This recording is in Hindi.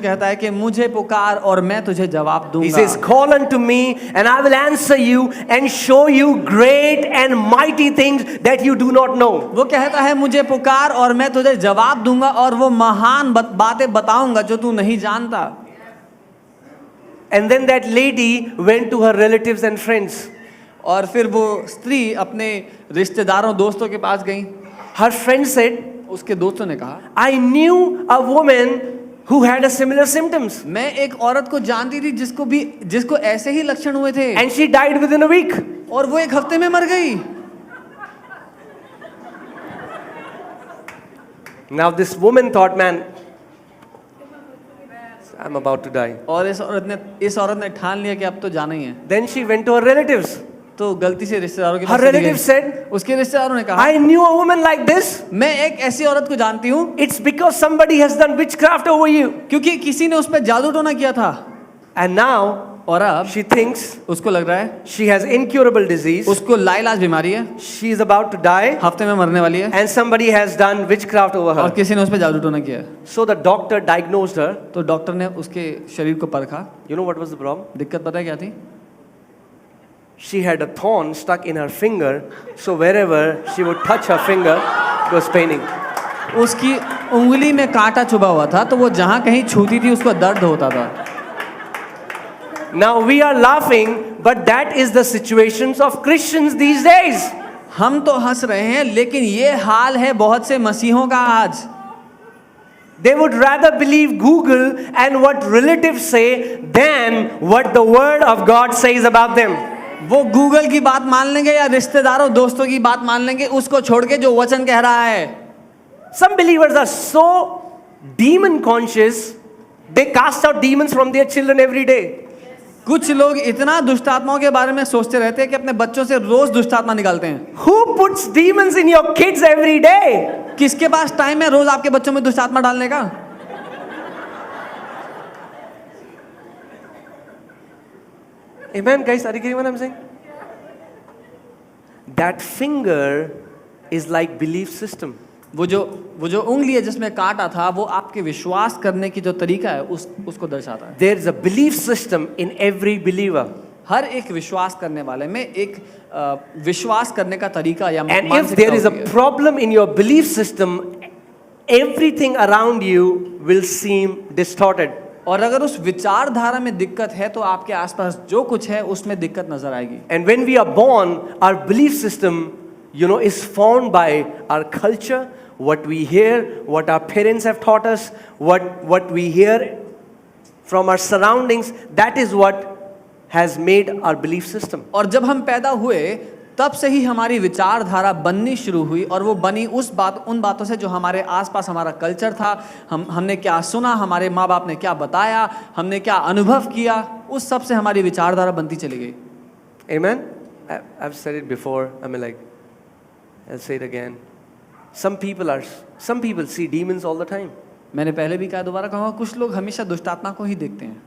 कहता है कि मुझे पुकार और मैं तुझे जवाब He दूंगा। says, call unto me and I will answer you and show you great and mighty things that you do not know. वो कहता है मुझे पुकार और मैं तुझे जवाब दूंगा और वो महान बातें बताऊंगा जो तू नहीं जानता। And then that lady went to her relatives and friends. और फिर वो स्त्री अपने रिश्तेदारों दोस्तों के पास गई। Her friend said, उसके दोस्तों ने कहा, I knew a woman who had a similar symptoms मैं एक औरत को जानती थी जिसको ऐसे ही लक्षण हुए थे and she died within a week. और वो एक हफ्ते में मर गई। Now this woman thought, man, I'm about to die. और इस औरत ने ठान लिया कि अब तो जाना ही है। Then she went to her relatives. तो गलती से रिश्तेदारों के Her पास चली relatives गई। said, उसके रिश्तेदारों ने कहा, I knew a woman like this. मैं एक ऐसी औरत को जानती हूँ It's because somebody has done witchcraft over you. क्योंकि किसी ने उस पर जादू टोना किया था। And now और अब she thinks उसको लग रहा है she has incurable disease. उसको लाइलाज बीमारी है, She is about to die हफ्ते में मरने वाली है and somebody has done witchcraft over और her. किसी ने उस पर जादू टोना किया है। So the doctor diagnosed her. तो डॉक्टर ने उसके शरीर को परखा। You know what was the problem? दिक्कत पता है क्या थी? She had a thorn stuck in her finger, so wherever she would touch her finger, it was paining. उसकी उंगली में कांटा चुभा हुआ था तो वो जहाँ कहीं छूती थी उसको दर्द होता था। Now we are laughing, but that is the situations of Christians these days. हम तो हंस रहे हैं लेकिन ये हाल है बहुत से मसीहों का आज। They would rather believe Google and what relatives say than what the word of God says about them. वो गूगल की बात मान लेंगे या रिश्तेदारों दोस्तों की बात मान लेंगे उसको छोड़ के जो वचन कह रहा है। Some believers are so demon conscious, they cast out demons from their children every day. कुछ लोग इतना दुष्ट आत्माओं के बारे में सोचते रहते हैं कि अपने बच्चों से रोज दुष्ट आत्मा निकालते हैं। Who puts demons in your kids every day? किसके पास टाइम है रोज आपके बच्चों में दुष्ट आत्मा डालने का? Amen, guys. Are you getting what I'm saying? That finger is like belief system. वो जो उंगली है जिसमें कांटा था वो आपके विश्वास करने की जो तरीका है उसको दर्शाता है। There is a belief system in every believer. हर एक विश्वास करने वाले में एक विश्वास करने का तरीका या And if मानसिकता there is a होती है। problem in your belief system, everything around you will seem distorted. और अगर उस विचारधारा में दिक्कत है तो आपके आसपास जो कुछ है उसमें दिक्कत नजर आएगी। And when we are born, our belief system, is formed by our culture, what we hear, what our parents have taught us, what we hear from our surroundings, that is what has made our belief system. और जब हम पैदा हुए तब से ही हमारी विचारधारा बननी शुरू हुई और वो बनी उन बातों से जो हमारे आसपास हमारा कल्चर था, हमने क्या सुना, हमारे माँ बाप ने क्या बताया, हमने क्या अनुभव किया, उस सब से हमारी विचारधारा बनती चली गई। Amen? I've said it before. I'll say it again. Some people see demons all the time. मैंने पहले भी कहा, दोबारा कहूँगा, कुछ लोग हमेशा दुष्ट आत्मा को ही देखते हैं।